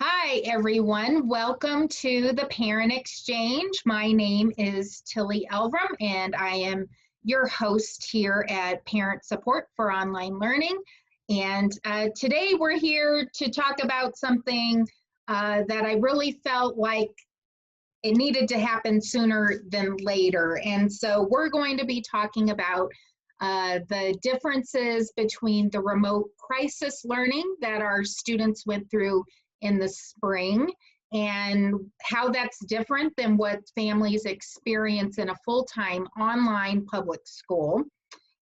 Hi, everyone. Welcome to the Parent Exchange. My name is Tilly Elvrum, and I am your host here at Parent Support for Online Learning. And today we're here to talk about something that I really felt like it needed to happen sooner than later. And so we're going to be talking about the differences between the remote crisis learning that our students went through in the spring and how that's different than what families experience in a full-time online public school.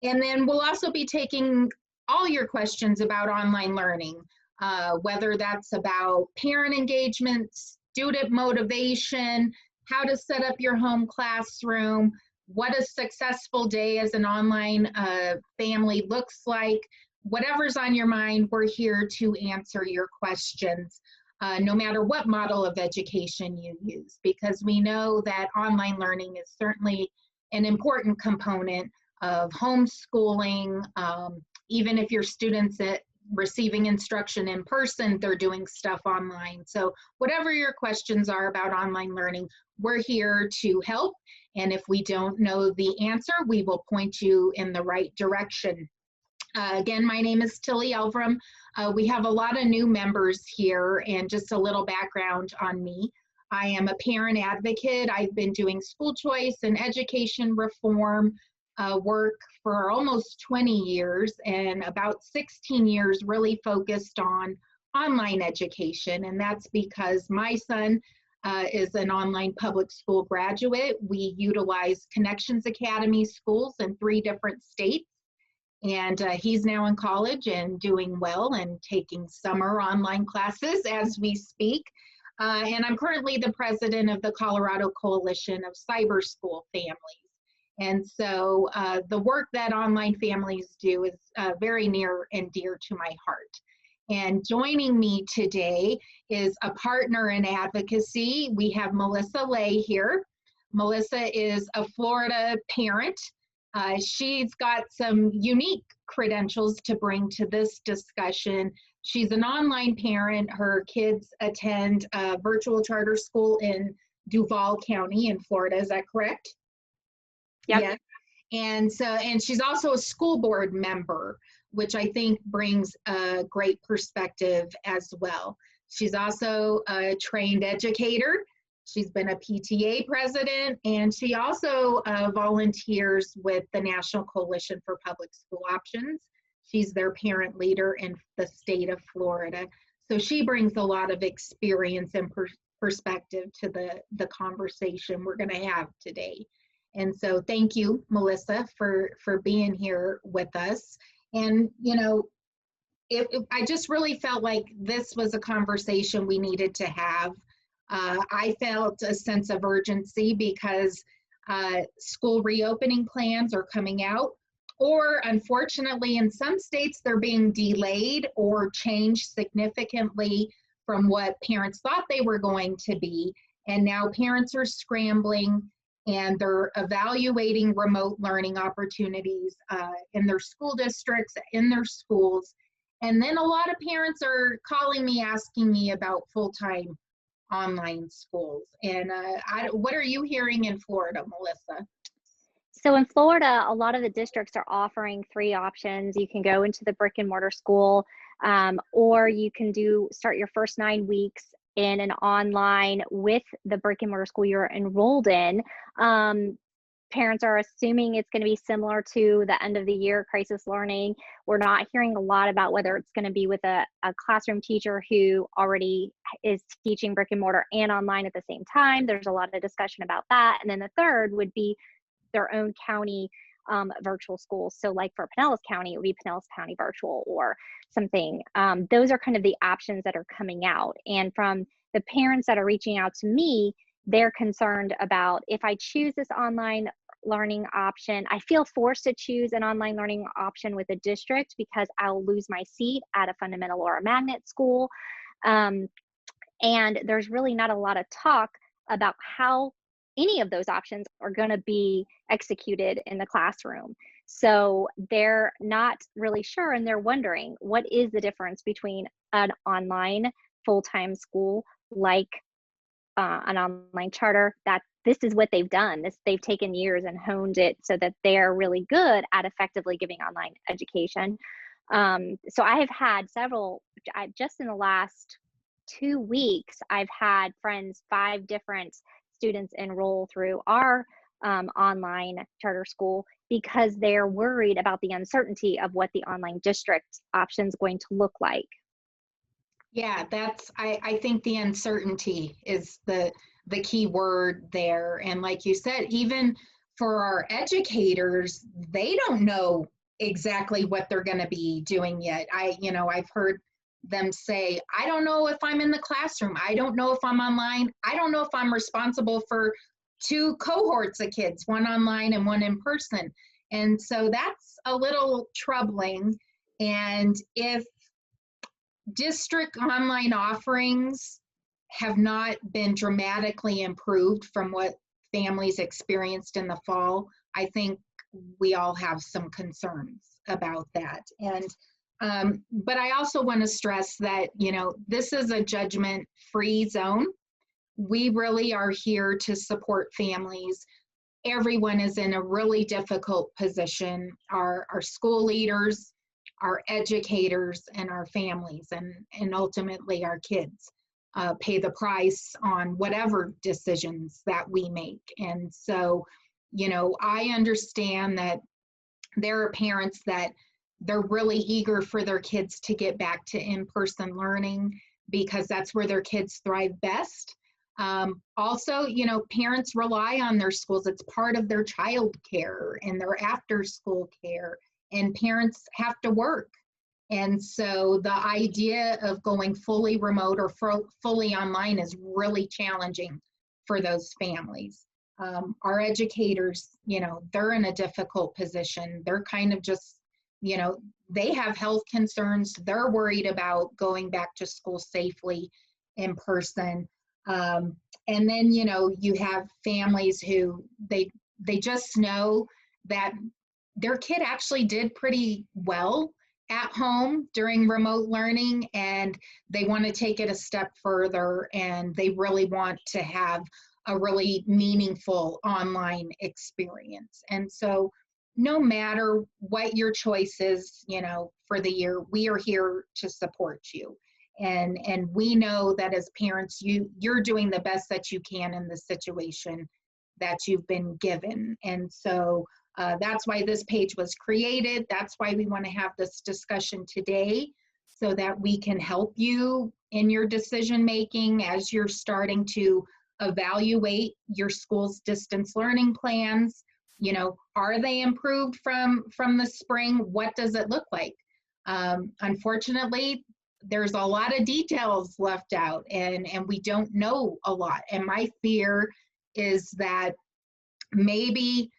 And then we'll also be taking all your questions about online learning, whether that's about parent engagement, student motivation, how to set up your home classroom, what a successful day as an online family looks like. Whatever's on your mind, we're here to answer your questions, no matter what model of education you use, because we know that online learning is certainly an important component of homeschooling. Even if your students receiving instruction in person, they're doing stuff online. So whatever your questions are about online learning, we're here to help. And if we don't know the answer, we will point you in the right direction. Again, my name is Tilly Elvrum. We have a lot of new members here, and just a little background on me. I am a parent advocate. I've been doing school choice and education reform work for almost 20 years, and about 16 years really focused on online education. And that's because my son is an online public school graduate. We utilize Connections Academy schools in 3 different states. And he's now in college and doing well and taking summer online classes as we speak. And I'm currently the president of the Colorado Coalition of Cyber School Families. And so the work that online families do is very near and dear to my heart. And joining me today is a partner in advocacy. We have Melissa Lay here. Melissa is a Florida parent. She's got some unique credentials to bring to this discussion. She's an online parent. Her kids attend a virtual charter school in Duval County in Florida. Is that correct? Yep. Yeah. And she's also a school board member, which I think brings a great perspective as well. She's also a trained educator. She's been a PTA president, and she also volunteers with the National Coalition for Public School Options. She's their parent leader in the state of Florida. So she brings a lot of experience and perspective to the conversation we're going to have today. And so thank you, Melissa, for being here with us. And, you know, I just really felt like this was a conversation we needed to have. I felt a sense of urgency because school reopening plans are coming out, or unfortunately in some states they're being delayed or changed significantly from what parents thought they were going to be. And now parents are scrambling and they're evaluating remote learning opportunities in their school districts, in their schools. And then a lot of parents are calling me, asking me about full-time online schools. And what are you hearing in Florida, Melissa? So in Florida, a lot of the districts are offering 3 options. You can go into the brick and mortar school, or you can start your first 9 weeks in an online with the brick and mortar school you're enrolled in. Parents are assuming it's going to be similar to the end of the year crisis learning. We're not hearing a lot about whether it's going to be with a classroom teacher who already is teaching brick and mortar and online at the same time. There's a lot of discussion about that. And then the third would be their own county virtual schools. So like for Pinellas County, it would be Pinellas County virtual or something. Those are kind of the options that are coming out. And from the parents that are reaching out to me, they're concerned about, if I choose this online learning option, I feel forced to choose an online learning option with a district because I'll lose my seat at a fundamental or a magnet school. And there's really not a lot of talk about how any of those options are going to be executed in the classroom. So they're not really sure, and they're wondering, what is the difference between an online full-time school like an online charter, that this is what they've done. They've taken years and honed it so that they're really good at effectively giving online education. So I have had several, just in the last 2 weeks, I've had friends, 5 different students enroll through our online charter school because they're worried about the uncertainty of what the online district option is going to look like. Yeah, I think the uncertainty is the key word there. And like you said, even for our educators, they don't know exactly what they're going to be doing yet. I've heard them say, I don't know if I'm in the classroom. I don't know if I'm online. I don't know if I'm responsible for 2 cohorts of kids, one online and one in person. And so that's a little troubling. And if district online offerings have not been dramatically improved from what families experienced in the fall, I think we all have some concerns about that. But I also want to stress that, this is a judgment-free zone. We really are here to support families. Everyone is in a really difficult position. Our school leaders, our educators, and our families, and ultimately our kids pay the price on whatever decisions that we make. And so, I understand that there are parents that they're really eager for their kids to get back to in-person learning because that's where their kids thrive best. Also, parents rely on their schools. It's part of their child care and their after-school care, and parents have to work. And so the idea of going fully remote or fully online is really challenging for those families. Our educators, they're in a difficult position. They're kind of just, they have health concerns. They're worried about going back to school safely in person. And then, you have families who they just know that their kid actually did pretty well at home during remote learning, and they want to take it a step further, and they really want to have a really meaningful online experience. And so no matter what your choice is, for the year, we are here to support you. And we know that as parents, you're doing the best that you can in the situation that you've been given. And so that's why this page was created. That's why we want to have this discussion today, so that we can help you in your decision making as you're starting to evaluate your school's distance learning plans. Are they improved from the spring? What does it look like? Unfortunately, there's a lot of details left out, and we don't know a lot. And my fear is that maybe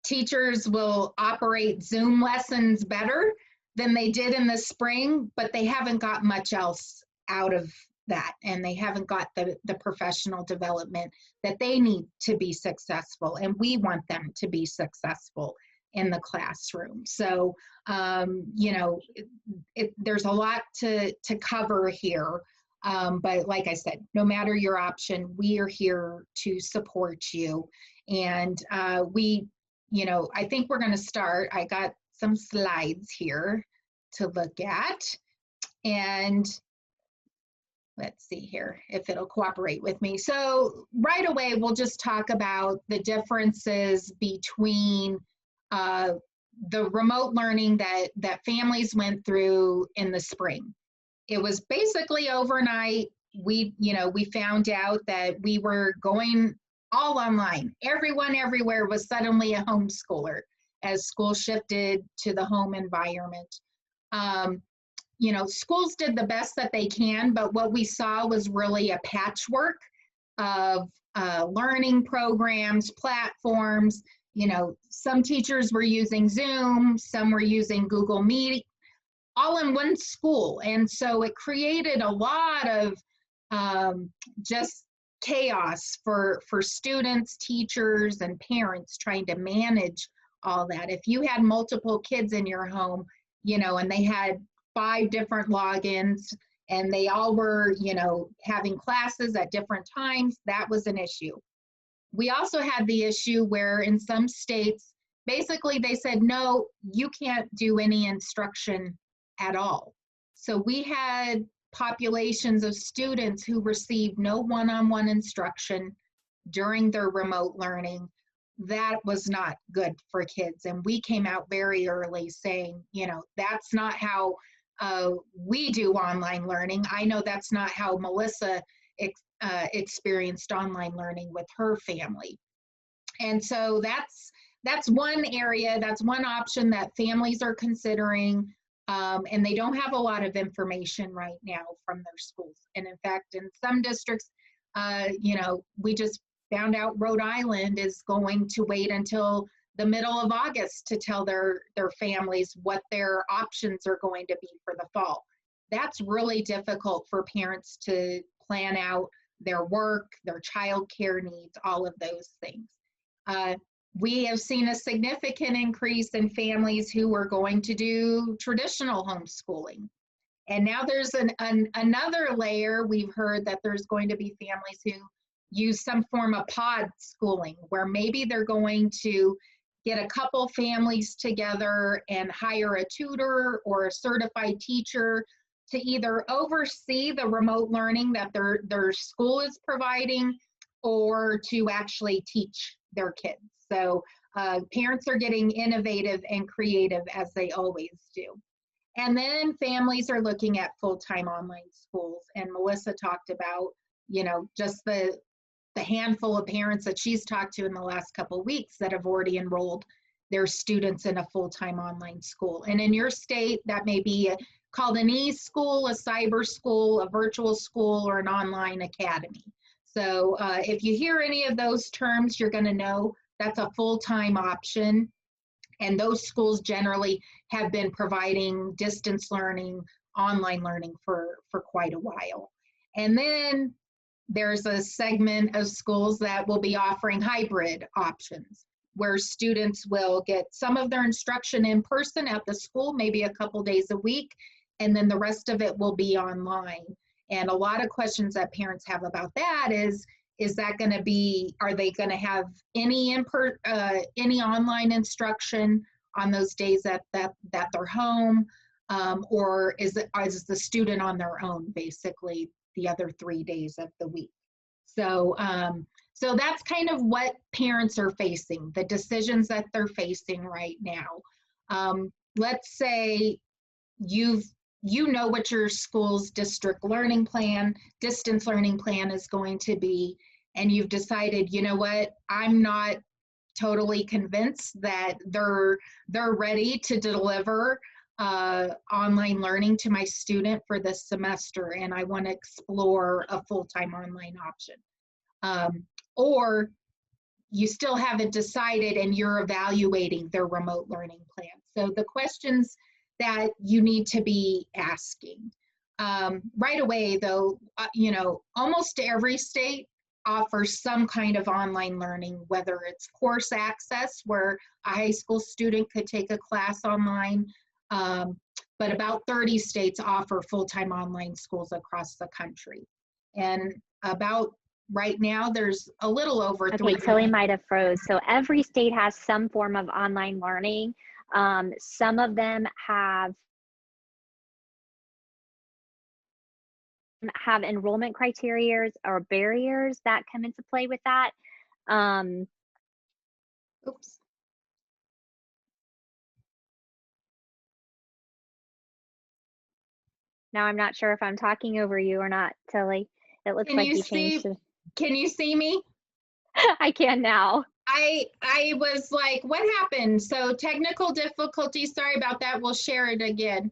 teachers will operate Zoom lessons better than they did in the spring, but they haven't got much else out of that, and they haven't got the professional development that they need to be successful, and we want them to be successful in the classroom. So, there's a lot to cover here, but like I said, no matter your option, we are here to support you. And I think we're going to start. I got some slides here to look at, and let's see here if it'll cooperate with me. So right away, we'll just talk about the differences between the remote learning that families went through in the spring. It was basically overnight. We found out that we were going all online. Everyone everywhere was suddenly a homeschooler as school shifted to the home environment. Schools did the best that they can, but what we saw was really a patchwork of learning programs, platforms. Some teachers were using Zoom, some were using Google Meet, all in one school. And so it created a lot of just chaos for students, teachers, and parents trying to manage all that. If you had multiple kids in your home, and they had 5 different logins, and they all were, you know, having classes at different times. That was an issue. We also had the issue where in some states, basically they said, no, you can't do any instruction at all. So we had populations of students who received no one-on-one instruction during their remote learning. That was not good for kids. And we came out very early saying, you know, that's not how we do online learning. I know that's not how Melissa experienced online learning with her family. And so that's one area, that's one option that families are considering, and they don't have a lot of information right now from their schools. And in fact, in some districts, you know, we just found out Rhode Island is going to wait until the middle of August to tell their families what their options are going to be for the fall. That's really difficult for parents to plan out their work, their childcare needs, all of those things. We have seen a significant increase in families who are going to do traditional homeschooling. And now there's another layer. We've heard that there's going to be families who use some form of pod schooling, where maybe they're going to get a couple families together and hire a tutor or a certified teacher to either oversee the remote learning that their school is providing, or to actually teach their kids. So parents are getting innovative and creative, as they always do. And then families are looking at full-time online schools. And Melissa talked about, you know, just the handful of parents that she's talked to in the last couple of weeks that have already enrolled their students in a full-time online school. And in your state, that may be called an e-school, a cyber school, a virtual school, or an online academy. So if you hear any of those terms, you're going to know that's a full-time option. And those schools generally have been providing distance learning, online learning for quite a while. And then there's a segment of schools that will be offering hybrid options, where students will get some of their instruction in person at the school, maybe a couple days a week, and then the rest of it will be online. And a lot of questions that parents have about that is that going to be, are they going to have any online instruction on those days that they're home, or is the student on their own basically the other 3 days of the week? So so that's kind of what parents are facing, the decisions that they're facing right now. Let's say you know what your school's district learning plan, distance learning plan is going to be, and you've decided, you know what, I'm not totally convinced that they're ready to deliver online learning to my student for this semester, and I want to explore a full-time online option. Or you still haven't decided and you're evaluating their remote learning plan. So the questions that you need to be asking. Right away though, you know, almost every state offers some kind of online learning, whether it's course access, where a high school student could take a class online, but about 30 states offer full-time online schools across the country. And about right now, there's a little over Okay, Tilly might have froze. So every state has some form of online learning. Some of them have enrollment criteria or barriers that come into play with that. Oops. Now I'm not sure if I'm talking over you or not, Tilly. It looks like you changed. Can you see me? I can now. I was like, what happened? So technical difficulties, sorry about that. We'll share it again.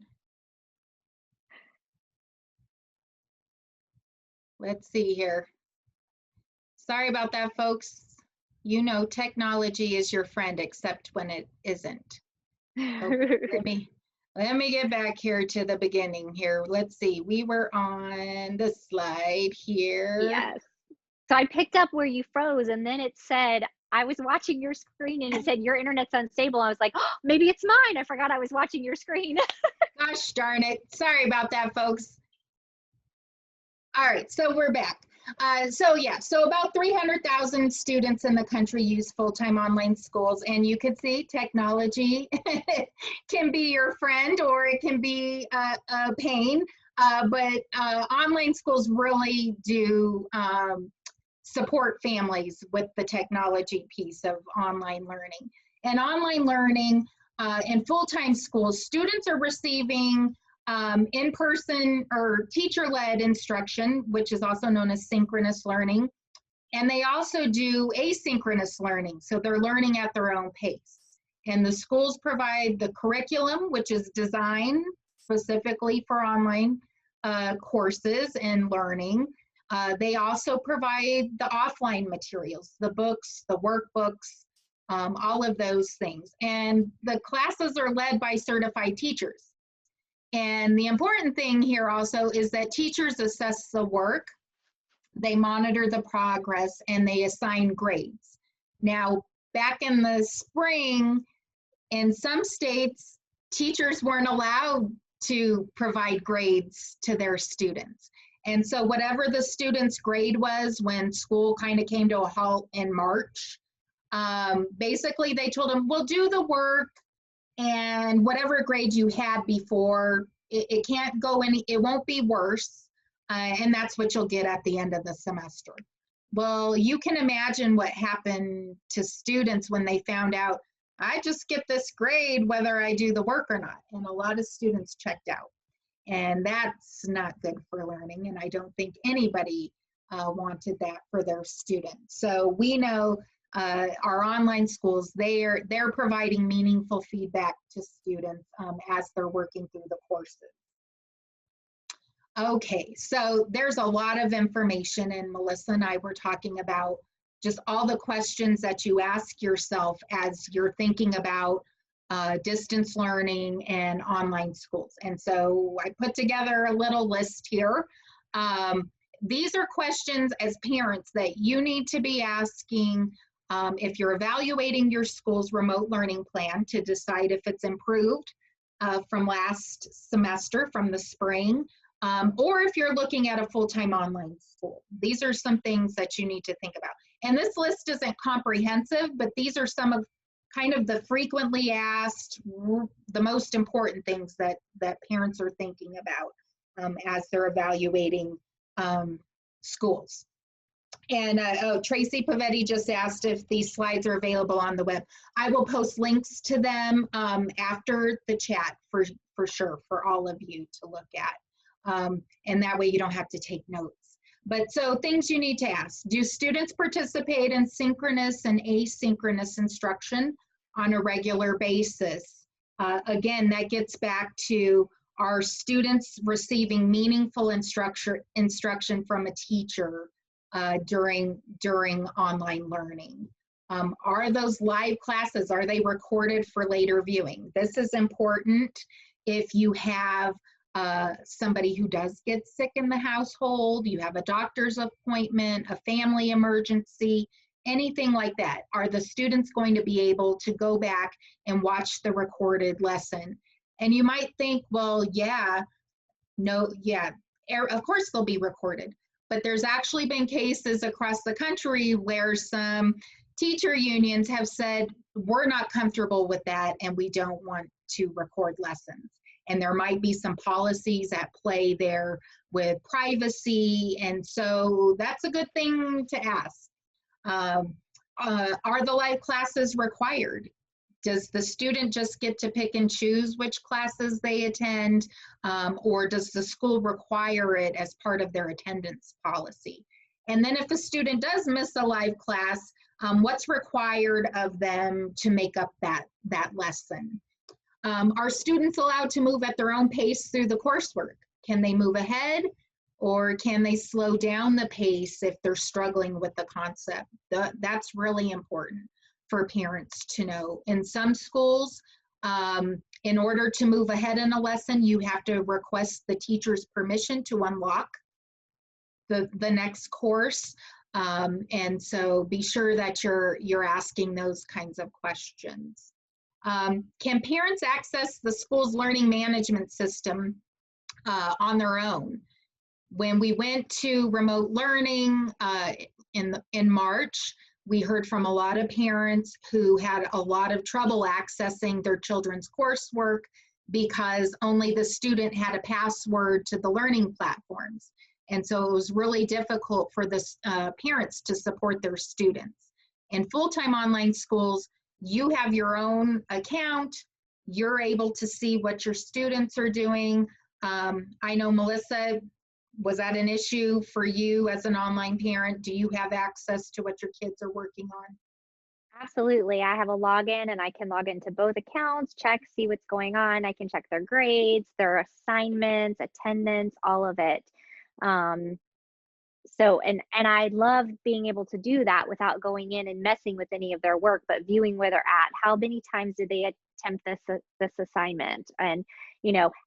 Let's see here. Sorry about that, folks. You know, technology is your friend, except when it isn't. Okay, let me get back here to the beginning here. Let's see, we were on the slide here. Yes. So I picked up where you froze, and then it said, I was watching your screen and it said your internet's unstable. I was like, oh, maybe it's mine. I forgot I was watching your screen. Gosh darn it. Sorry about that, folks. All right, so we're back. So about 300,000 students in the country use full-time online schools, and you can see technology can be your friend or it can be a pain, but online schools really do support families with the technology piece of online learning. And online learning in full-time schools, students are receiving in-person or teacher-led instruction, which is also known as synchronous learning. And they also do asynchronous learning, so they're learning at their own pace. And the schools provide the curriculum, which is designed specifically for online courses and learning. They also provide the offline materials, the books, the workbooks, all of those things. And the classes are led by certified teachers. And the important thing here also is that teachers assess the work, they monitor the progress, and they assign grades. Now, back in the spring, in some states, teachers weren't allowed to provide grades to their students. And so whatever the student's grade was when school kind of came to a halt in March, basically they told them, well, do the work, and whatever grade you had before, it can't go any, it won't be worse, and that's what you'll get at the end of the semester. Well, you can imagine what happened to students when they found out, I just get this grade whether I do the work or not, and a lot of students checked out. And that's not good for learning, and I don't think anybody wanted that for their students. So we know our online schools, they're providing meaningful feedback to students as they're working through the courses. Okay, so there's a lot of information, and Melissa and I were talking about just all the questions that you ask yourself as you're thinking about distance learning and online schools. And so I put together a little list here. These are questions as parents that you need to be asking if you're evaluating your school's remote learning plan to decide if it's improved from last semester, from the spring, or if you're looking at a full-time online school. These are some things that you need to think about. And this list isn't comprehensive, but these are some of kind of the frequently asked, the most important things that parents are thinking about as they're evaluating schools. And Tracy Pavetti just asked if these slides are available on the web. I will post links to them after the chat for sure for all of you to look at. And that way you don't have to take notes. But so things you need to ask. Do students participate in synchronous and asynchronous instruction on a regular basis? Again, that gets back to, are students receiving meaningful instruction from a teacher during online learning? Are those live classes, are they recorded for later viewing? This is important if you have somebody who does get sick in the household, you have a doctor's appointment, a family emergency, anything like that. Are the students going to be able to go back and watch the recorded lesson? And you might think, well, yeah, no, yeah, of course they'll be recorded. But there's actually been cases across the country where some teacher unions have said, we're not comfortable with that and we don't want to record lessons. And there might be some policies at play there with privacy. And so that's a good thing to ask. Are the live classes required? Does the student just get to pick and choose which classes they attend, or does the school require it as part of their attendance policy? And then if the student does miss a live class, what's required of them to make up that lesson? Are students allowed to move at their own pace through the coursework? Can they move ahead, or can they slow down the pace if they're struggling with the concept? That's really important for parents to know. In some schools, in order to move ahead in a lesson, you have to request the teacher's permission to unlock the next course. And so be sure that you're asking those kinds of questions. Can parents access the school's learning management system on their own? When we went to remote learning in March, we heard from a lot of parents who had a lot of trouble accessing their children's coursework because only the student had a password to the learning platforms. And so it was really difficult for the parents to support their students. In full-time online schools, you have your own account, you're able to see what your students are doing. I know, Melissa, was that an issue for you as an online parent? Do you have access to what your kids are working on? Absolutely. I have a login and I can log into both accounts, check, see what's going on. I can check their grades, their assignments, attendance, all of it. Um, and I love being able to do that without going in and messing with any of their work, but viewing where they're at. How many times did they attempt this assignment? And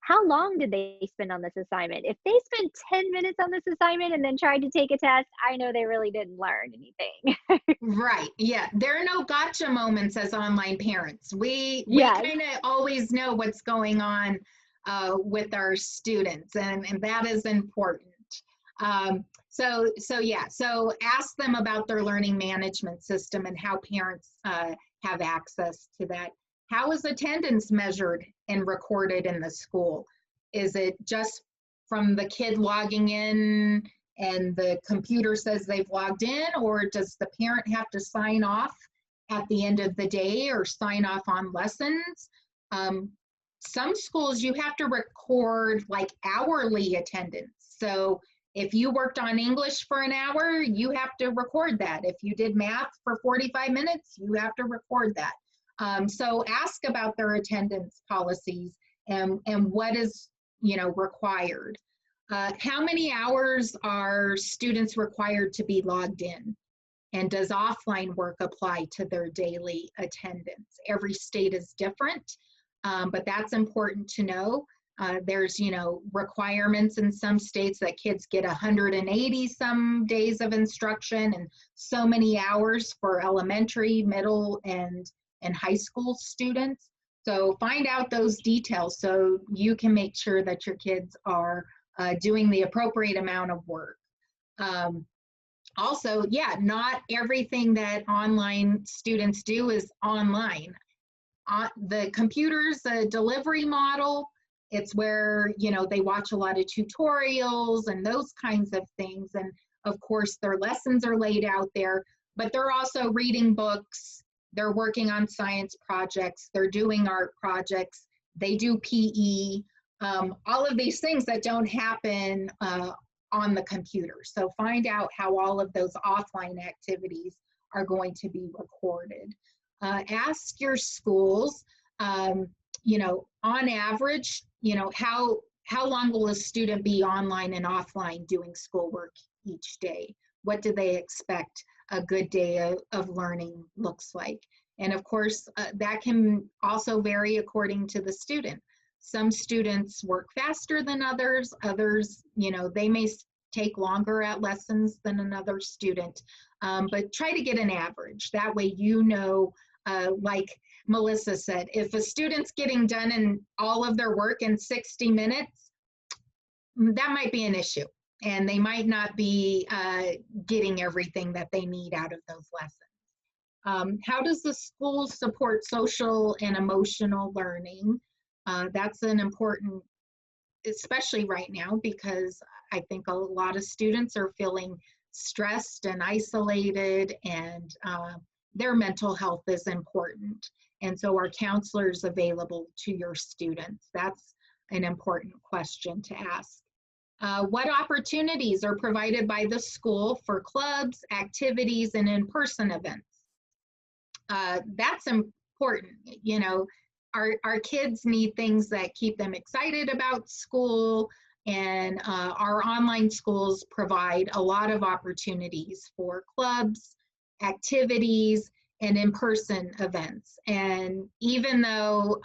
how long did they spend on this assignment? If they spent 10 minutes on this assignment and then tried to take a test, I know they really didn't learn anything. Right. Yeah. There are no gotcha moments as online parents. We Yes. kind of always know what's going on with our students, and that is important. So yeah. So ask them about their learning management system and how parents have access to that. How is attendance measured and recorded in the school? Is it just from the kid logging in and the computer says they've logged in, or does the parent have to sign off at the end of the day or sign off on lessons? Some schools you have to record like hourly attendance. So if you worked on English for an hour, you have to record that. If you did math for 45 minutes, you have to record that. So ask about their attendance policies and what is required. How many hours are students required to be logged in? And does offline work apply to their daily attendance? Every state is different, but that's important to know. There's, requirements in some states that kids get 180 some days of instruction and so many hours for elementary, middle, and high school students. So find out those details so you can make sure that your kids are doing the appropriate amount of work. Also, yeah, not everything that online students do is online. The computer's a delivery model. It's where, they watch a lot of tutorials and those kinds of things. And of course, their lessons are laid out there, but they're also reading books. They're working on science projects. They're doing art projects. They do PE. All of these things that don't happen on the computer. So find out how all of those offline activities are going to be recorded. Ask your schools, on average, how long will a student be online and offline doing schoolwork each day? What do they expect a good day of learning looks like? And of course, that can also vary according to the student. Some students work faster than others. Others, they may take longer at lessons than another student, but try to get an average. That way, like Melissa said, if a student's getting done in all of their work in 60 minutes, that might be an issue. And they might not be getting everything that they need out of those lessons. How does the school support social and emotional learning? That's an important, especially right now, because I think a lot of students are feeling stressed and isolated, and their mental health is important. And so are counselors available to your students? That's an important question to ask. What opportunities are provided by the school for clubs, activities, and in-person events? That's important. Our kids need things that keep them excited about school, and our online schools provide a lot of opportunities for clubs, activities, and in-person events. And even though,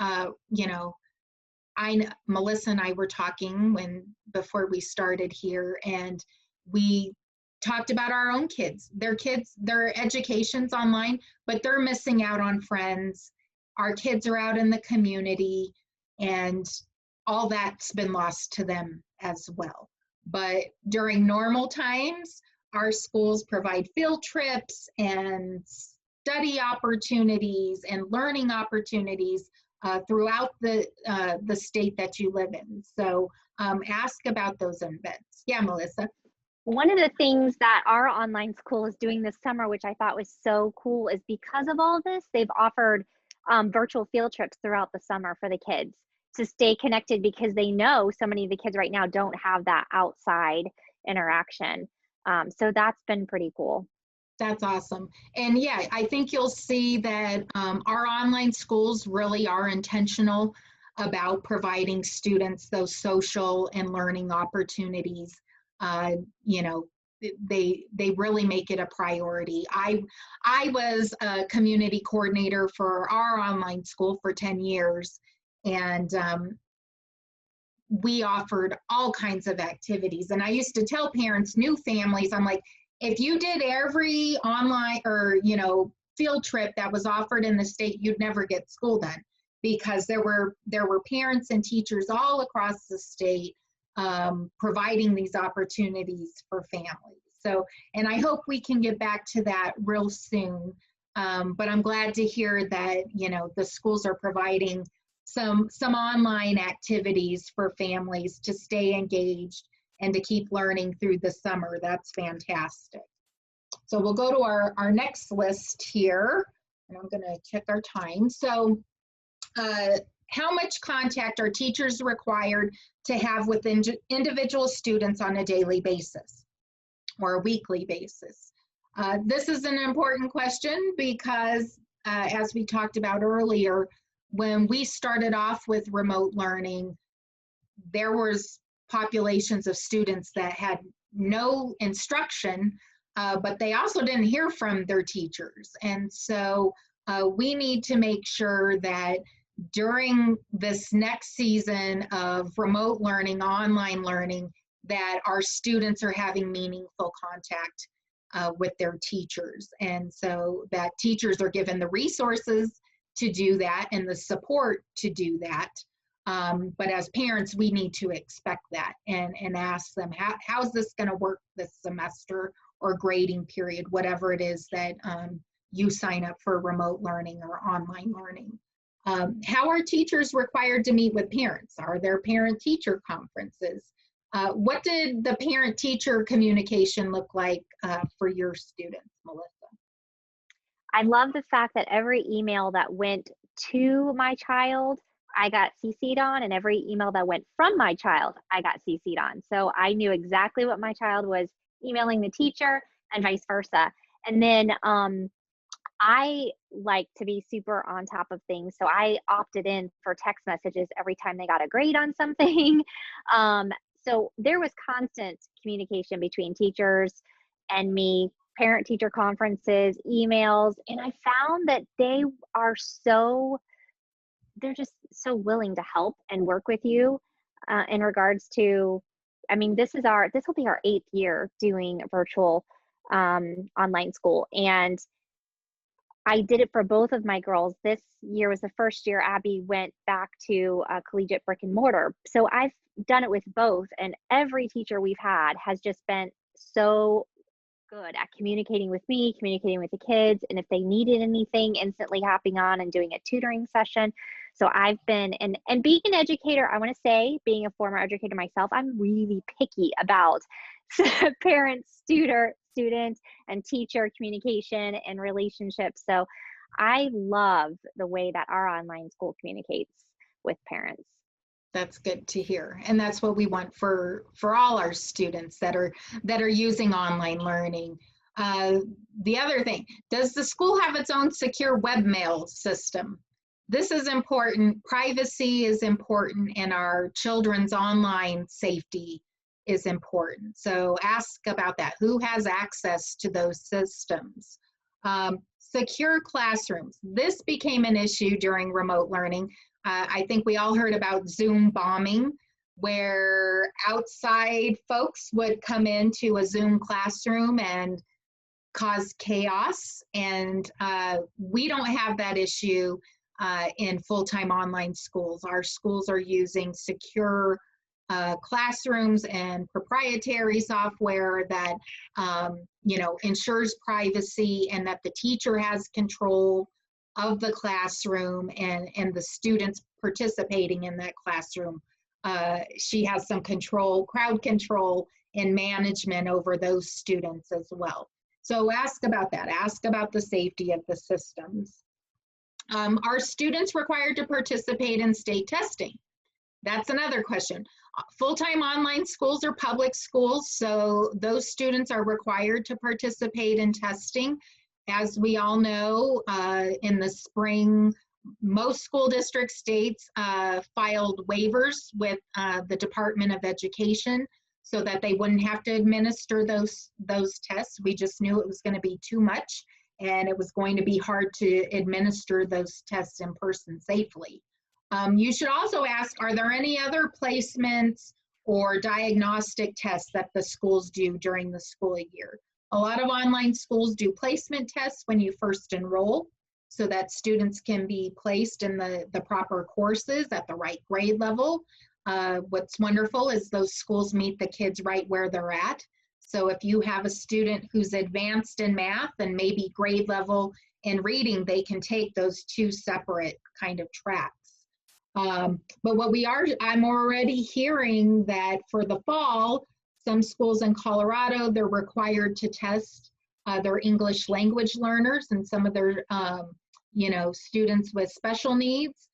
Melissa and I were talking before we started here, and we talked about our own kids. Their education's online, but they're missing out on friends. Our kids are out in the community, and all that's been lost to them as well. But during normal times, our schools provide field trips and study opportunities and learning opportunities throughout the state that you live in. So ask about those events. Yeah, Melissa. One of the things that our online school is doing this summer, which I thought was so cool, is because of all this, they've offered virtual field trips throughout the summer for the kids to stay connected because they know so many of the kids right now don't have that outside interaction. So that's been pretty cool. That's awesome. And yeah, I think you'll see that our online schools really are intentional about providing students those social and learning opportunities. Uh, you know, they really make it a priority. I was a community coordinator for our online school for 10 years, and we offered all kinds of activities. And I used to tell parents, new families, I'm like, if you did every online or, field trip that was offered in the state, you'd never get school done, because there were parents and teachers all across the state providing these opportunities for families. So, and I hope we can get back to that real soon. But I'm glad to hear that, the schools are providing some online activities for families to stay engaged and to keep learning through the summer. That's fantastic. So we'll go to our next list here, and I'm going to check our time. So how much contact are teachers required to have with individual students on a daily basis or a weekly basis? This is an important question because, as we talked about earlier, when we started off with remote learning, there was populations of students that had no instruction, but they also didn't hear from their teachers. And so we need to make sure that during this next season of remote learning, online learning, that our students are having meaningful contact with their teachers. And so that teachers are given the resources to do that and the support to do that. But as parents, we need to expect that and ask them, how's this going to work this semester or grading period, whatever it is that you sign up for remote learning or online learning. How are teachers required to meet with parents? Are there parent-teacher conferences? What did the parent-teacher communication look like for your students, Melissa? I love the fact that every email that went to my child, I got CC'd on, and every email that went from my child, I got CC'd on. So I knew exactly what my child was emailing the teacher and vice versa. And then I like to be super on top of things. So I opted in for text messages every time they got a grade on something. So there was constant communication between teachers and me, parent teacher conferences, emails. And I found that they're just so willing to help and work with you in regards to, I mean, this will be our 8th year doing virtual online school. And I did it for both of my girls. This year was the first year Abby went back to collegiate brick and mortar. So I've done it with both, and every teacher we've had has just been so good at communicating with me, communicating with the kids, and if they needed anything, instantly hopping on and doing a tutoring session. So I've been, and being an educator, I want to say, being a former educator myself, I'm really picky about parent, student, and teacher communication and relationships. So I love the way that our online school communicates with parents. That's good to hear, and that's what we want for all our students that are using online learning. The other thing, does the school have its own secure webmail system? This is important. Privacy is important, and our children's online safety is important. So ask about that. Who has access to those systems? Secure classrooms. This became an issue during remote learning. I think we all heard about Zoom bombing, where outside folks would come into a Zoom classroom and cause chaos. And we don't have that issue in full-time online schools. Our schools are using secure classrooms and proprietary software that ensures privacy, and that the teacher has control of the classroom and the students participating in that classroom. She has some control, crowd control, and management over those students as well. So ask about that. Ask about the safety of the systems. Are students required to participate in state testing? That's another question. Full-time online schools are public schools, so those students are required to participate in testing. As we all know, in the spring, most school district states filed waivers with the Department of Education so that they wouldn't have to administer those tests. We just knew it was going to be too much, and it was going to be hard to administer those tests in person safely. You should also ask, are there any other placements or diagnostic tests that the schools do during the school year? A lot of online schools do placement tests when you first enroll, so that students can be placed in the proper courses at the right grade level. What's wonderful is those schools meet the kids right where they're at. So if you have a student who's advanced in math and maybe grade level in reading, they can take those two separate kind of tracks. But I'm already hearing that for the fall, some schools in Colorado, they're required to test their English language learners and some of their students with special needs.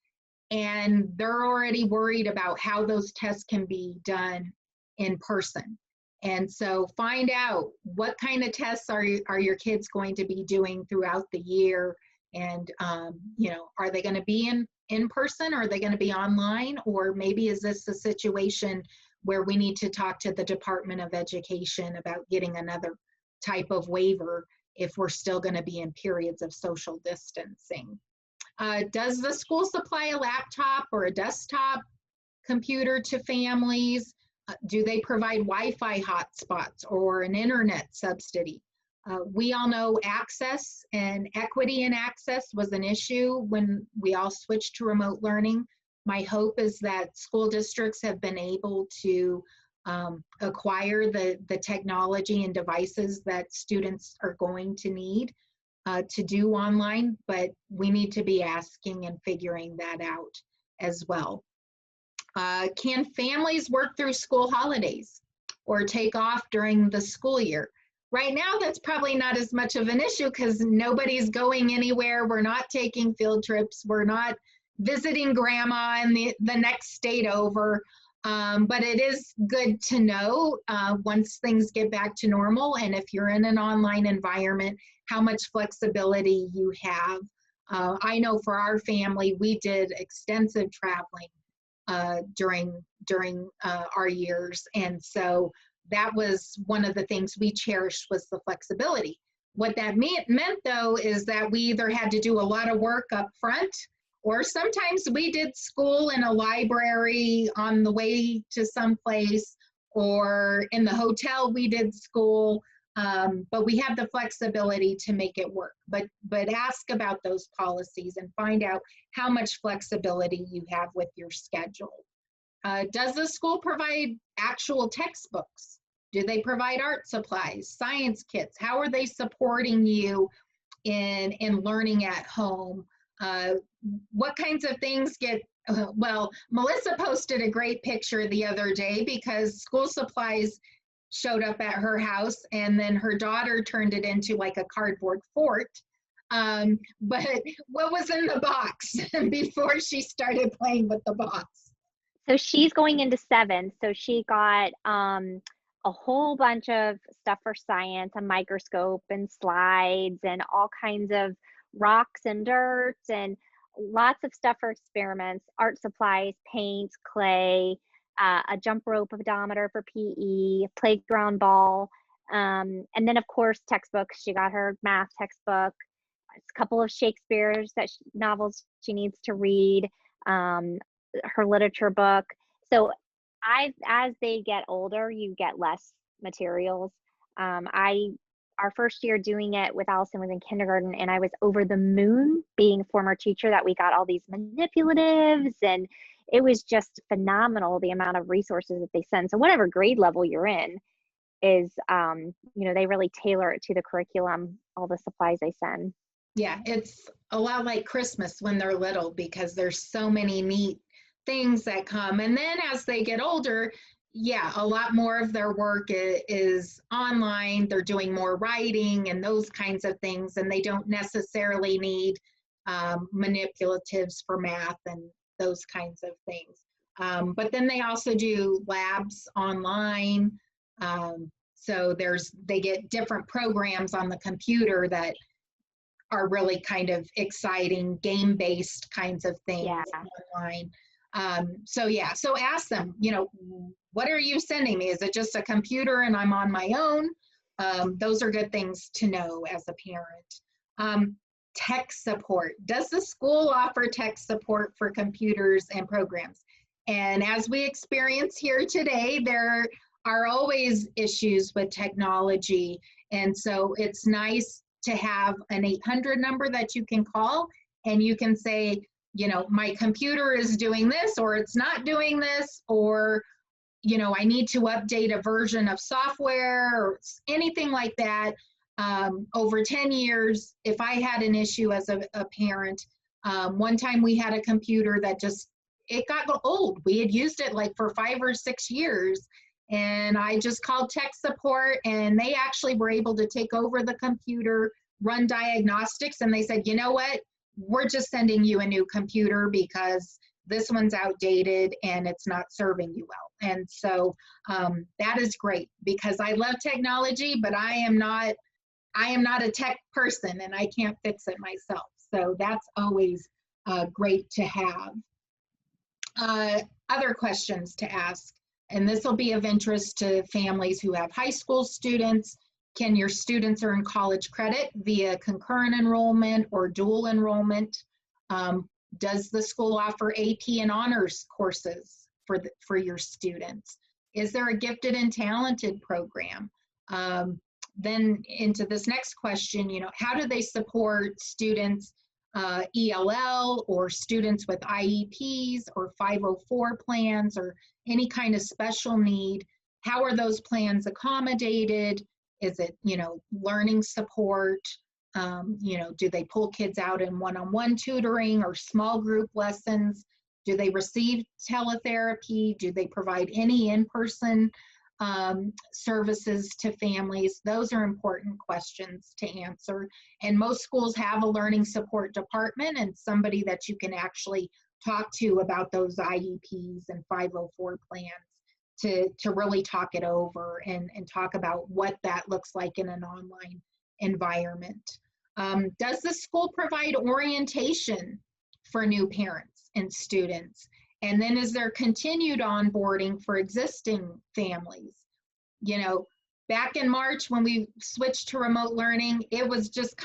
And they're already worried about how those tests can be done in person. And so find out what kind of tests are your kids going to be doing throughout the year. And, are they going to be in person? Or are they going to be online? Or maybe is this a situation where we need to talk to the Department of Education about getting another type of waiver if we're still going to be in periods of social distancing? Does the school supply a laptop or a desktop computer to families? Do they provide Wi-Fi hotspots or an internet subsidy? We all know access and equity in access was an issue when we all switched to remote learning. My hope is that school districts have been able to acquire the technology and devices that students are going to need to do online, but we need to be asking and figuring that out as well. Can families work through school holidays or take off during the school year? Right now, that's probably not as much of an issue because nobody's going anywhere. We're not taking field trips. We're not visiting grandma in the next state over. But it is good to know once things get back to normal, and if you're in an online environment, how much flexibility you have. I know for our family, we did extensive traveling during our years, and so that was one of the things we cherished, was the flexibility. What that meant though is that we either had to do a lot of work up front, or sometimes we did school in a library on the way to someplace, or in the hotel we did school, but we have the flexibility to make it work. But ask about those policies and find out how much flexibility you have with your schedule. Does the school provide actual textbooks? Do they provide art supplies, science kits? How are they supporting you in learning at home? What kinds of things get, well, Melissa posted a great picture the other day because school supplies showed up at her house, and then her daughter turned it into like a cardboard fort. But what was in the box before she started playing with the box? So she's going into 7th. So she got a whole bunch of stuff for science, a microscope and slides and all kinds of rocks and dirt and lots of stuff for experiments, art supplies, paints, clay, a jump rope odometer for PE, playground ball, and then of course textbooks. She got her math textbook, a couple of Shakespeare's novels she needs to read, her literature book. So as they get older, you get less materials. Our first year doing it with Allison was in kindergarten, and I was over the moon being a former teacher that we got all these manipulatives, and it was just phenomenal the amount of resources that they send. So whatever grade level you're in is, they really tailor it to the curriculum, all the supplies they send. Yeah, it's a lot like Christmas when they're little because there's so many neat things that come. And then as they get older, yeah, a lot more of their work is online. They're doing more writing and those kinds of things, and they don't necessarily need manipulatives for math and those kinds of things. But then they also do labs online. So they get different programs on the computer that are really kind of exciting game-based kinds of things Yeah. online. So ask them, what are you sending me? Is it just a computer and I'm on my own? Those are good things to know as a parent. Tech support. Does the school offer tech support for computers and programs? And as we experience here today, there are always issues with technology. And so it's nice to have an 800 number that you can call and you can say, my computer is doing this or it's not doing this, or, I need to update a version of software or anything like that. Over 10 years, if I had an issue as a parent, one time we had a computer that it got old. We had used it like for 5 or 6 years. And I just called tech support and they actually were able to take over the computer, run diagnostics, and they said, you know what, we're just sending you a new computer because this one's outdated and it's not serving you well. And so that is great because I love technology, but I am not a tech person and I can't fix it myself. So that's always great to have. Other questions to ask. And this will be of interest to families who have high school students. Can your students earn college credit via concurrent enrollment or dual enrollment? Does the school offer AP and honors courses for your students? Is there a gifted and talented program? Then into this next question, how do they support students ELL or students with IEPs or 504 plans or any kind of special need? How are those plans accommodated? Is it, learning support? Do they pull kids out in one-on-one tutoring or small group lessons? Do they receive teletherapy? Do they provide any in-person services to families? Those are important questions to answer. And most schools have a learning support department and somebody that you can actually talk to about those IEPs and 504 plans to really talk it over and talk about what that looks like in an online environment. Does the school provide orientation for new parents and students? And then is there continued onboarding for existing families? Back in March when we switched to remote learning, it was just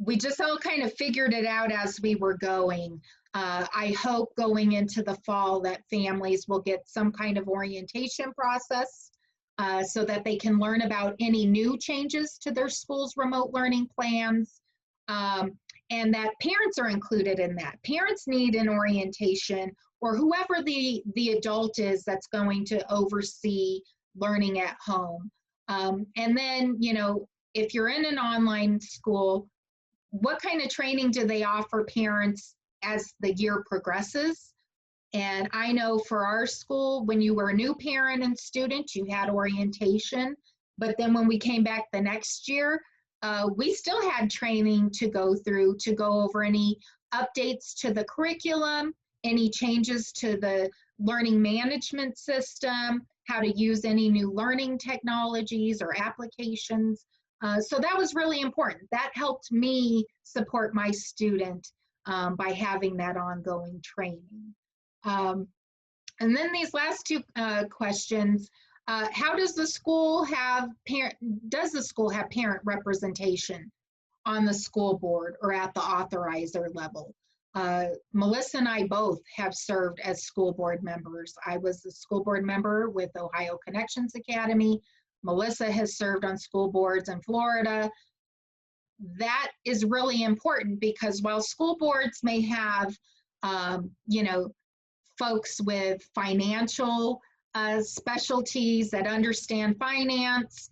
we just all kind of figured it out as we were going. I hope going into the fall that families will get some kind of orientation process so that they can learn about any new changes to their school's remote learning plans. And that parents are included in that. Parents need an orientation, or whoever the adult is that's going to oversee learning at home. And then, if you're in an online school, what kind of training do they offer parents as the year progresses? And I know for our school, when you were a new parent and student, you had orientation. But then when we came back the next year, we still had training to go through to go over any updates to the curriculum, any changes to the learning management system, how to use any new learning technologies or applications. So that was really important. That helped me support my student by having that ongoing training. And then these last two questions. How does the school have parent representation on the school board or at the authorizer level? Melissa and I both have served as school board members. I was the school board member with Ohio Connections Academy. Melissa has served on school boards in Florida. That is really important because while school boards may have folks with financial specialties that understand finance.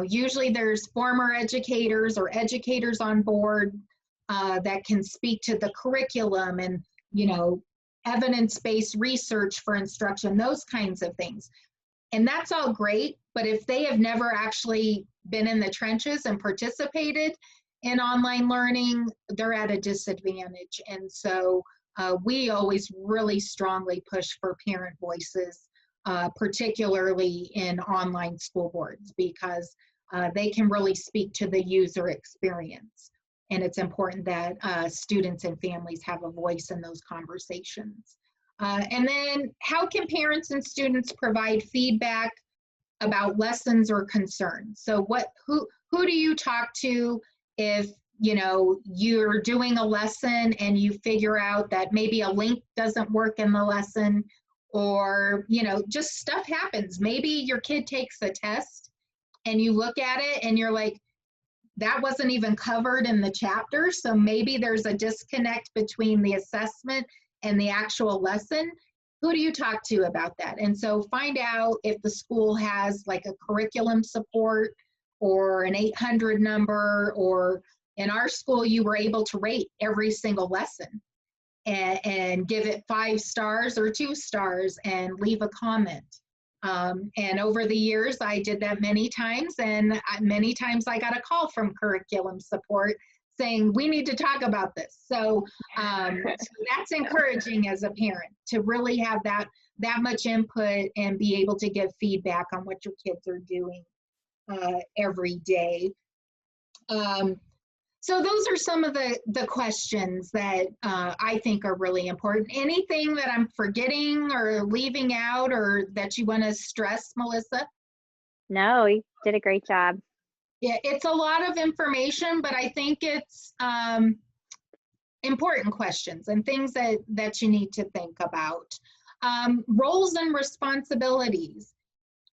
Usually there's former educators or educators on board that can speak to the curriculum and, evidence-based research for instruction, those kinds of things. And that's all great, but if they have never actually been in the trenches and participated in online learning, they're at a disadvantage. And so we always really strongly push for parent voices, particularly in online school boards, because they can really speak to the user experience. And it's important that students and families have a voice in those conversations. And then how can parents and students provide feedback about lessons or concerns? So who do you talk to if you're doing a lesson and you figure out that maybe a link doesn't work in the lesson, or just stuff happens. Maybe your kid takes a test and you look at it and you're like, that wasn't even covered in the chapter. So maybe there's a disconnect between the assessment and the actual lesson. Who do you talk to about that? And so find out if the school has like a curriculum support or an 800 number, or in our school, you were able to rate every single lesson and give it 5 stars or 2 stars and leave a comment. And over the years, I did that many times, and many times I got a call from curriculum support saying, we need to talk about this. So that's encouraging as a parent to really have that much input and be able to give feedback on what your kids are doing every day. So those are some of the questions that I think are really important. Anything that I'm forgetting or leaving out or that you want to stress, Melissa? No, you did a great job. Yeah, it's a lot of information, but I think it's important questions and things that you need to think about. Roles and responsibilities.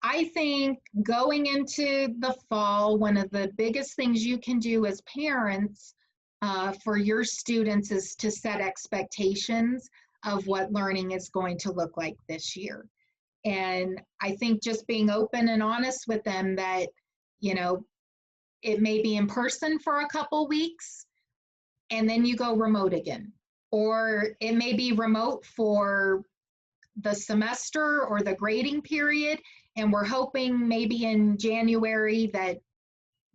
I think going into the fall, one of the biggest things you can do as parents for your students is to set expectations of what learning is going to look like this year. And I think just being open and honest with them that, it may be in person for a couple weeks and then you go remote again. Or it may be remote for the semester or the grading period, and we're hoping maybe in January that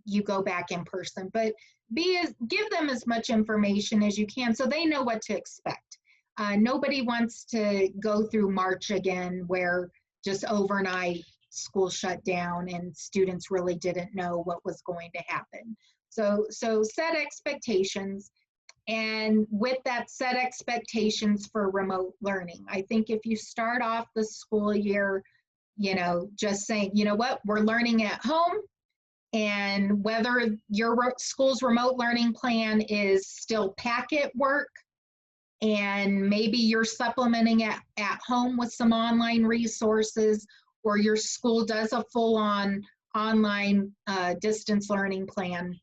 you go back in person. But give them as much information as you can so they know what to expect. Nobody wants to go through March again where just overnight school shut down and students really didn't know what was going to happen. So set expectations. And with that, set expectations for remote learning. I think if you start off the school year, just saying, you know what, we're learning at home, and whether your school's remote learning plan is still packet work, and maybe you're supplementing at home with some online resources, or your school does a full-on online distance learning plan,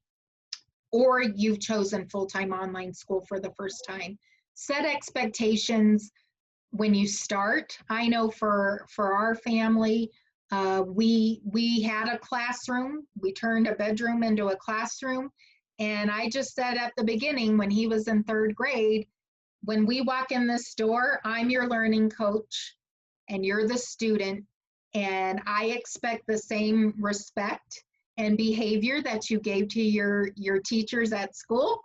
or you've chosen full-time online school for the first time. Set expectations when you start. I know for our family, we had a classroom. We turned a bedroom into a classroom. And I just said at the beginning, when he was in 3rd grade, when we walk in this door, I'm your learning coach and you're the student. And I expect the same respect and behavior that you gave to your teachers at school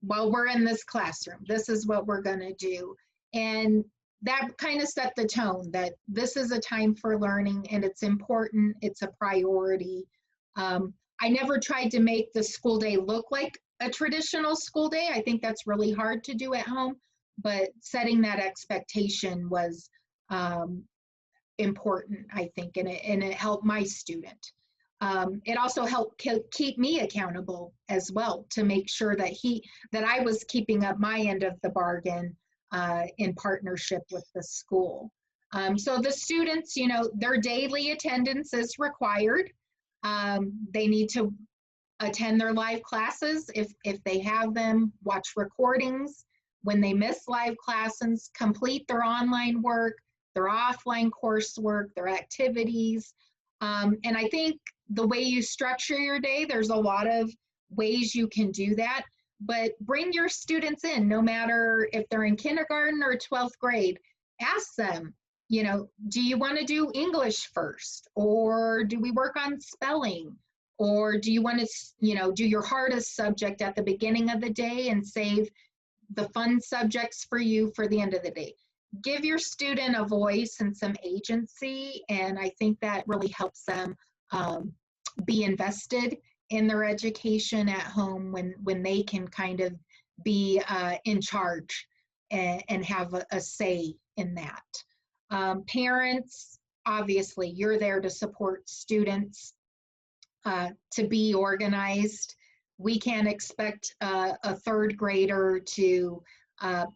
while we're in this classroom. This is what we're going to do. And that kind of set the tone that this is a time for learning and it's important, it's a priority. I never tried to make the school day look like a traditional school day. I think that's really hard to do at home, but setting that expectation was important, I think, and it helped my student. It also helped keep me accountable as well to make sure that I was keeping up my end of the bargain in partnership with the school. So the students, their daily attendance is required. They need to attend their live classes if they have them, watch recordings, when they miss live classes, complete their online work, their offline coursework, their activities. And I think the way you structure your day, there's a lot of ways you can do that, but bring your students in, no matter if they're in kindergarten or 12th grade. Ask them, do you want to do English first? Or do we work on spelling? Or do you want to, do your hardest subject at the beginning of the day and save the fun subjects for you for the end of the day? Give your student a voice and some agency, and I think that really helps them be invested in their education at home when they can kind of be in charge and have a say in that. Parents, obviously, you're there to support students to be organized. We can't expect a third grader to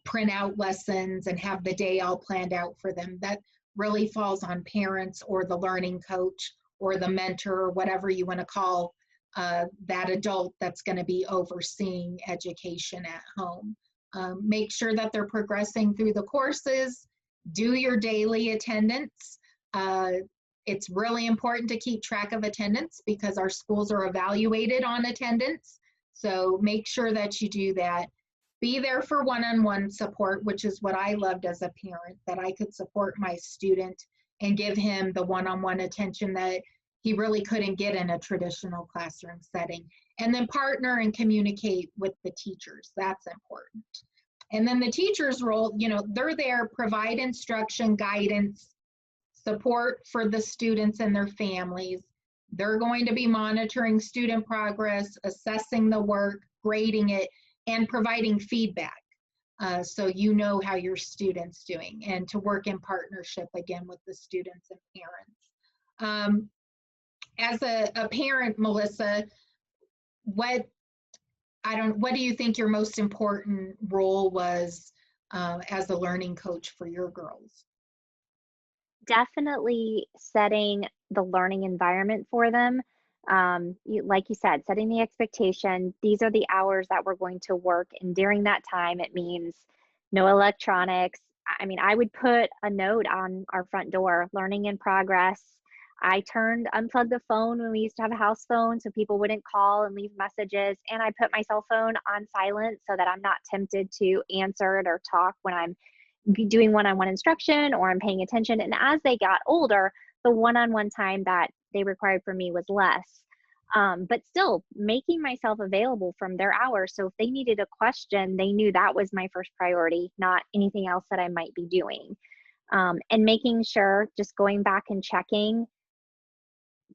print out lessons and have the day all planned out for them. That really falls on parents or the learning coach or the mentor, or whatever you want to call that adult that's going to be overseeing education at home. Make sure that they're progressing through the courses. Do your daily attendance. It's really important to keep track of attendance because our schools are evaluated on attendance. So make sure that you do that. Be there for one-on-one support, which is what I loved as a parent, that I could support my student and give him the one-on-one attention that he really couldn't get in a traditional classroom setting. And then partner and communicate with the teachers. That's important. And then the teacher's role, they're there, provide instruction, guidance, support for the students and their families. They're going to be monitoring student progress, assessing the work, grading it, and providing feedback. So you know how your student's doing, and to work in partnership again with the students and parents. As a parent, Melissa, what do you think your most important role was as a learning coach for your girls? Definitely setting the learning environment for them. Like you said, setting the expectation. These are the hours that we're going to work, and during that time, it means no electronics. I mean, I would put a note on our front door, learning in progress. I unplugged the phone when we used to have a house phone so people wouldn't call and leave messages. And I put my cell phone on silent so that I'm not tempted to answer it or talk when I'm doing one-on-one instruction or I'm paying attention. And as they got older, the one-on-one time that they required from me was less. But still making myself available from their hours. So if they needed a question, they knew that was my first priority, not anything else that I might be doing. And making sure, just going back and checking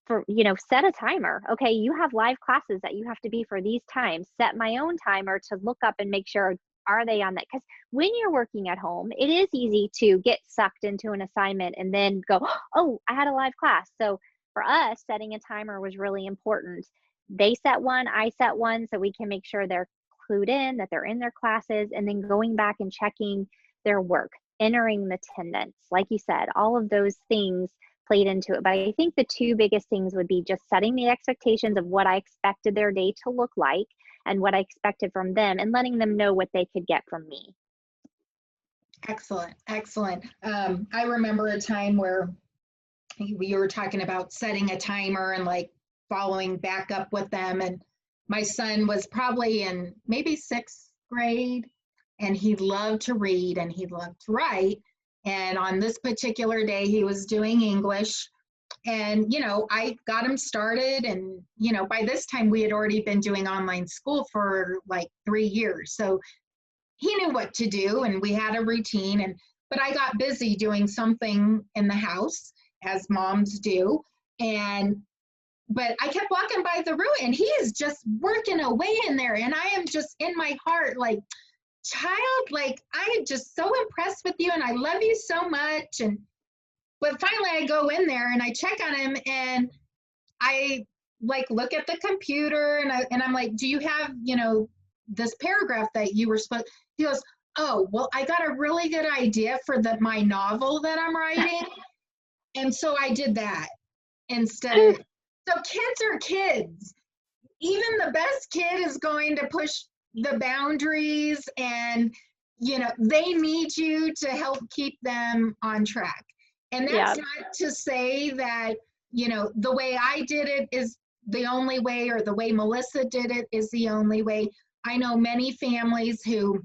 for, set a timer. Okay, you have live classes that you have to be for these times. Set my own timer to look up and make sure, are they on that? Because when you're working at home, it is easy to get sucked into an assignment and then go, oh, I had a live class. So for us, setting a timer was really important. They set one, I set one, so we can make sure they're clued in, that they're in their classes, and then going back and checking their work, entering the attendance. Like you said, all of those things played into it. But I think the two biggest things would be just setting the expectations of what I expected their day to look like and what I expected from them, and letting them know what they could get from me. Excellent, excellent. I remember a time where we were talking about setting a timer and like following back up with them. And my son was probably in maybe 6th grade, and he loved to read and he loved to write. And on this particular day, he was doing English. And, I got him started. And, by this time, we had already been doing online school for like 3 years. So he knew what to do, and we had a routine. But I got busy doing something in the house, as moms do. But I kept walking by the room, and he is just working away in there. And I am just in my heart, like, child, like, I am just so impressed with you, and I love you so much. But finally I go in there and I check on him, and I like look at the computer, and I'm like, do you have, this paragraph that you were supposed, he goes, oh, well, I got a really good idea for my novel that I'm writing. And so I did that instead of, so kids are kids. Even the best kid is going to push the boundaries and they need you to help keep them on track. And Yeah. that's not to say that, the way I did it is the only way, or the way Melissa did it is the only way. I know many families who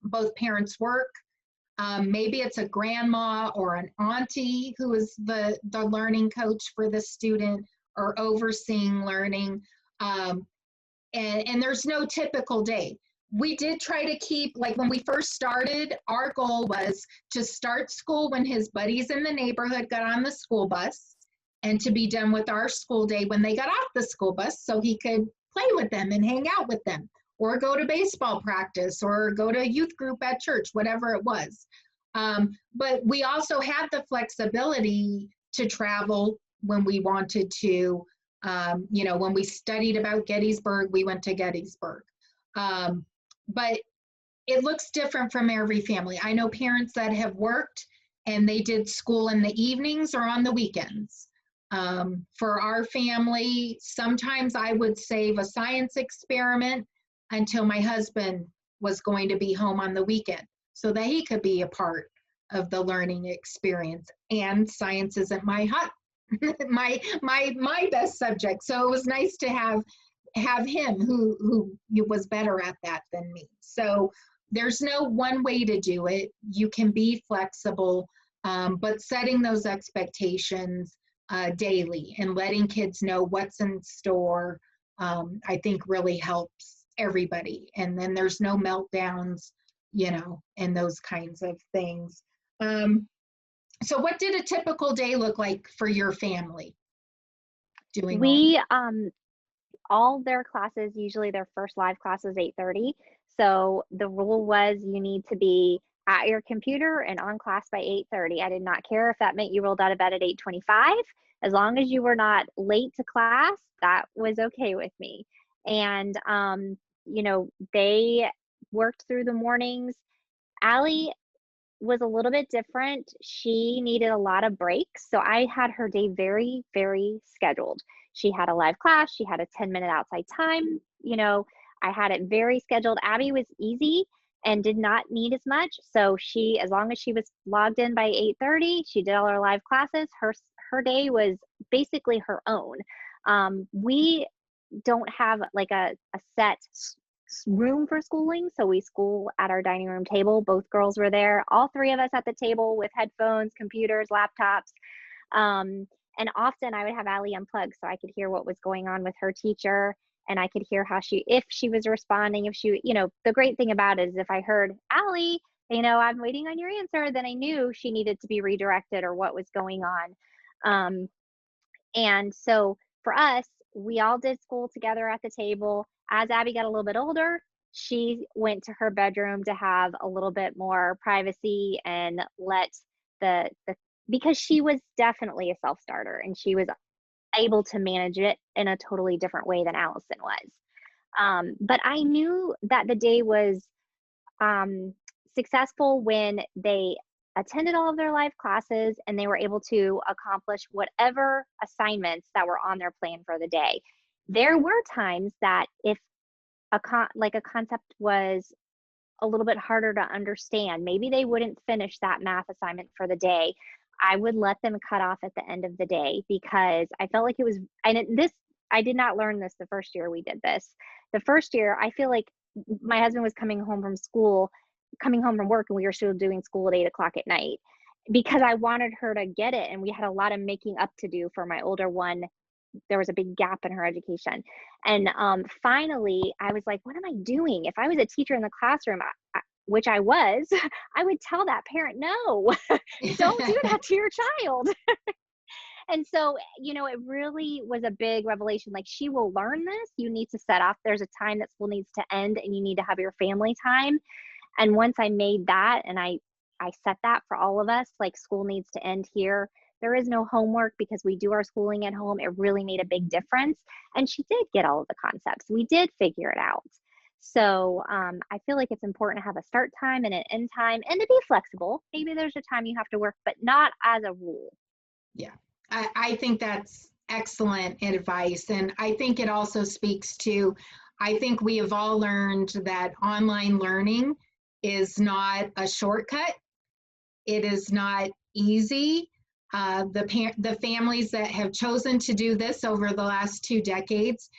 both parents work. Maybe it's a grandma or an auntie who is the learning coach for the student or overseeing learning. Um, and there's no typical day. We did try to keep, like when we first started, our goal was to start school when his buddies in the neighborhood got on the school bus, and to be done with our school day when they got off the school bus, so he could play with them and hang out with them, or go to baseball practice, or go to youth group at church, whatever it was. But we also had the flexibility to travel when we wanted to. When we studied about Gettysburg, we went to Gettysburg. But it looks different from every family. I know parents that have worked and they did school in the evenings or on the weekends. For our family, sometimes I would save a science experiment until my husband was going to be home on the weekend, so that he could be a part of the learning experience. And science isn't my my best subject, so it was nice to have him who was better at that than me. So there's no one way to do it. You can be flexible, but setting those expectations daily and letting kids know what's in store, I think really helps everybody. And then there's no meltdowns, and those kinds of things. So what did a typical day look like for your family doing all? We all their classes, usually their first live class is 8:30. So the rule was you need to be at your computer and on class by 8:30. I did not care if that meant you rolled out of bed at 8:25. As long as you were not late to class, that was okay with me. And they worked through the mornings. Allie was a little bit different. She needed a lot of breaks. So I had her day very, very scheduled. She had a live class, she had a 10-minute outside time. I had it very scheduled. Abby was easy and did not need as much. So as long as she was logged in by 8:30, she did all her live classes. Her day was basically her own. We don't have like a set room for schooling. So we school at our dining room table. Both girls were there, all three of us at the table with headphones, computers, laptops. And often I would have Allie unplug so I could hear what was going on with her teacher. And I could hear if she was responding, the great thing about it is if I heard Allie, I'm waiting on your answer, then I knew she needed to be redirected or what was going on. And so for us, we all did school together at the table. As Abby got a little bit older, she went to her bedroom to have a little bit more privacy and let because she was definitely a self-starter and she was able to manage it in a totally different way than Allison was. But I knew that the day was successful when they attended all of their live classes and they were able to accomplish whatever assignments that were on their plan for the day. There were times that if a concept was a little bit harder to understand, maybe they wouldn't finish that math assignment for the day. I would let them cut off at the end of the day because I felt like it was, I did not learn this the first year we did this. The first year, I feel like my husband was coming home from work, and we were still doing school at 8 o'clock at night because I wanted her to get it. And we had a lot of making up to do for my older one. There was a big gap in her education. And finally, I was like, what am I doing? If I was a teacher in the classroom, which I was, I would tell that parent, no, don't do that to your child. And so, it really was a big revelation. Like, she will learn this. You need to set off. There's a time that school needs to end and you need to have your family time. And once I made that and I set that for all of us, like, school needs to end here. There is no homework because we do our schooling at home. It really made a big difference. And she did get all of the concepts. We did figure it out. So I feel like it's important to have a start time and an end time and to be flexible. Maybe there's a time you have to work, but not as a rule. Yeah, I think that's excellent advice. And I think it also speaks to, I think we have all learned that online learning is not a shortcut. It is not easy. The families that have chosen to do this over the last 2 decades,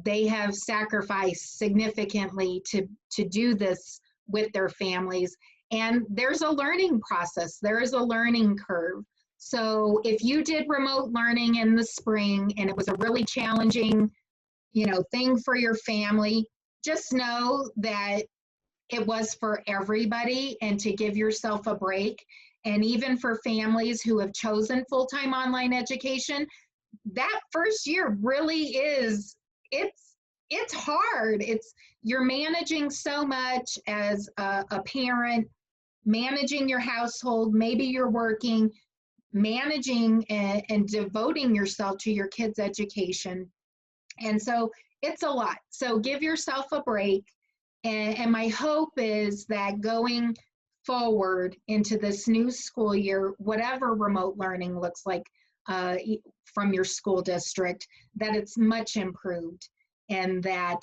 they have sacrificed significantly to do this with their families. And there's a learning process. There is a learning curve. So if you did remote learning in the spring and it was a really challenging, thing for your family, just know that it was for everybody, and to give yourself a break. And even for families who have chosen full-time online education, that first year really is, it's hard. You're managing so much as a parent, managing your household, maybe you're working, managing and devoting yourself to your kids' education. And so it's a lot. So give yourself a break. And my hope is that going forward into this new school year, whatever remote learning looks like from your school district, that it's much improved, and that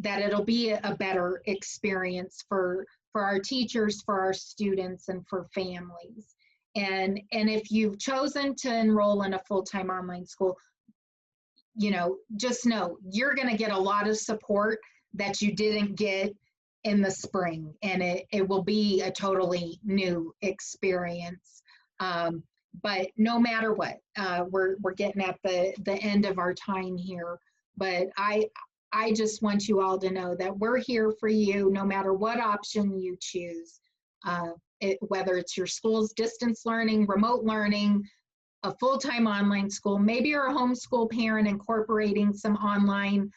it'll be a better experience for our teachers, for our students, and for families. And if you've chosen to enroll in a full-time online school, just know you're going to get a lot of support that you didn't get in the spring, and it will be a totally new experience. But no matter what, we're getting at the end of our time here. But I just want you all to know that we're here for you no matter what option you choose, whether it's your school's distance learning, remote learning, a full-time online school. Maybe you're a homeschool parent incorporating some online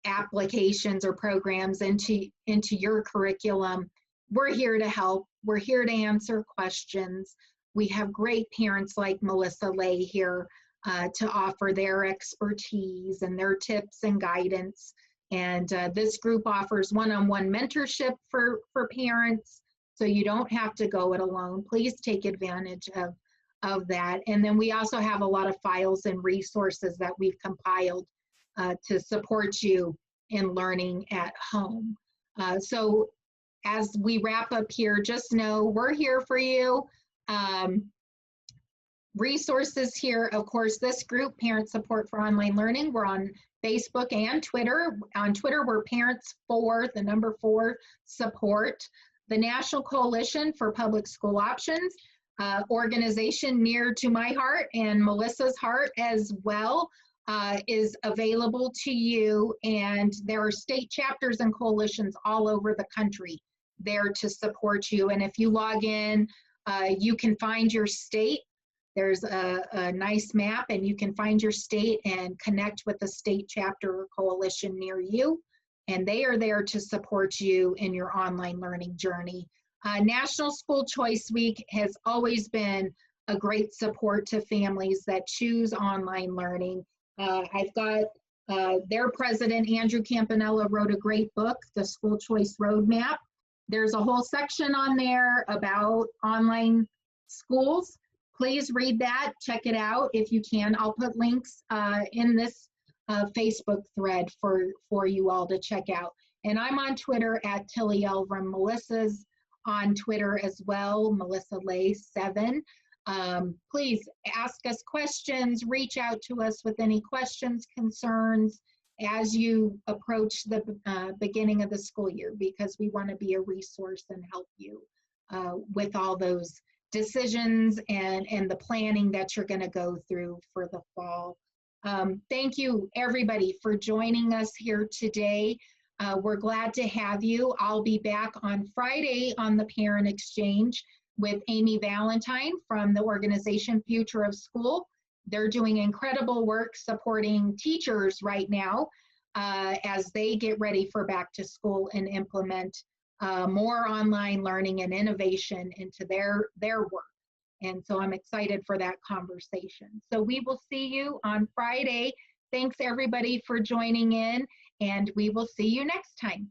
applications or programs into your curriculum. We're here to help. We're here to answer questions. We have great parents like Melissa Lay here to offer their expertise and their tips and guidance. And this group offers one-on-one mentorship for parents, so you don't have to go it alone. Please take advantage of that. And then we also have a lot of files and resources that we've compiled to support you in learning at home. So as we wrap up here, just know we're here for you. Resources here, of course, this group, Parent Support for Online Learning, we're on Facebook and Twitter. On Twitter, we're Parents for, the number 4, support. The National Coalition for Public School Options, organization near to my heart and Melissa's heart as well, is available to you. And there are state chapters and coalitions all over the country there to support you. And if you log in, you can find your state. There's a nice map, and you can find your state and connect with a state chapter or coalition near you. And they are there to support you in your online learning journey. National School Choice Week has always been a great support to families that choose online learning. I've got their president, Andrew Campanella, wrote a great book, The School Choice Roadmap. There's a whole section on there about online schools. Please read that, check it out if you can. I'll put links in this Facebook thread for you all to check out. And I'm on Twitter at Tilly Elvrum. Melissa's on Twitter as well, Melissa Lay 7. Please ask us questions, reach out to us with any questions, concerns as you approach the beginning of the school year, because we want to be a resource and help you with all those decisions and the planning that you're going to go through for the fall. Thank you, everybody, for joining us here today. We're glad to have you. I'll be back on Friday on the Parent Exchange with Amy Valentine from the organization Future of School. They're doing incredible work supporting teachers right now as they get ready for back to school and implement more online learning and innovation into their work. And so I'm excited for that conversation. So we will see you on Friday. Thanks everybody for joining in, and we will see you next time.